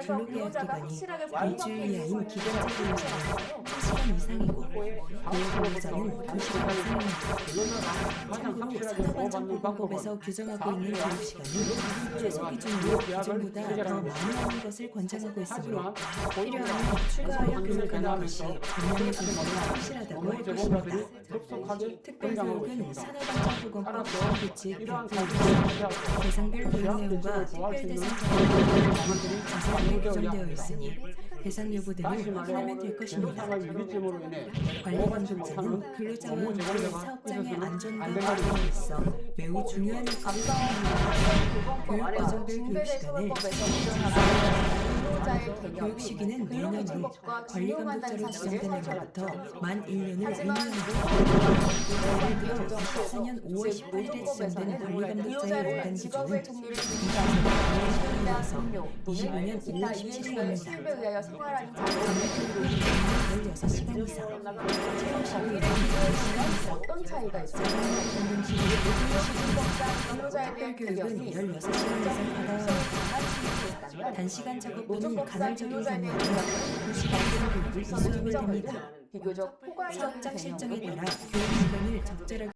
근로계약 근로자가 기간이 확실하게 일주일 이하인 기간제 근로자는 3시간 이상이고 고용근로자는 2시간 이상입니다. 참고로 산업안전보건법에서 규정하고 있는 교육시간은 최소 기준으로 기존보다 더 많이 하는 것을 권장하고 있으므로 필요하면 추가하여 교육하는 것이 분명히 기준에 충실하다고 할 것입니다. 특별교육은 산업안전보건법 규칙 102 대상별 교육 내용과 특별 대상 자격이 자세하게 규정되어 있으니 대상 여부 등을 확인하면 될 것입니다. 관리 감독자는 근로자와 함께 사업장의 안전과 보호에 있어 매우 중요한 역할을 수행합니다. 교육 과정별 교육 시간을 교육 시기는 내년 후 관리 감독자로 지정된 해부터 만 1년을 의미합니다. 예를 들어 24년 5월 18일에 지정된 관리 감독자의 연간 기준은 25년 5월 17일입니다. 감독 16시간 이상, 채용 시간은 2시간 이상, 어떤 차이가 있어요? 근로자에 대한 특별교육은 16시간 이상 받아야 합니다. 단시간 작업 또는 간헐적인 경우에는 2시간 교육을 이수하면 됩니다. 비교적 포괄적인 사업장 개념으로 실정에 따라 교육 시간을 적절하게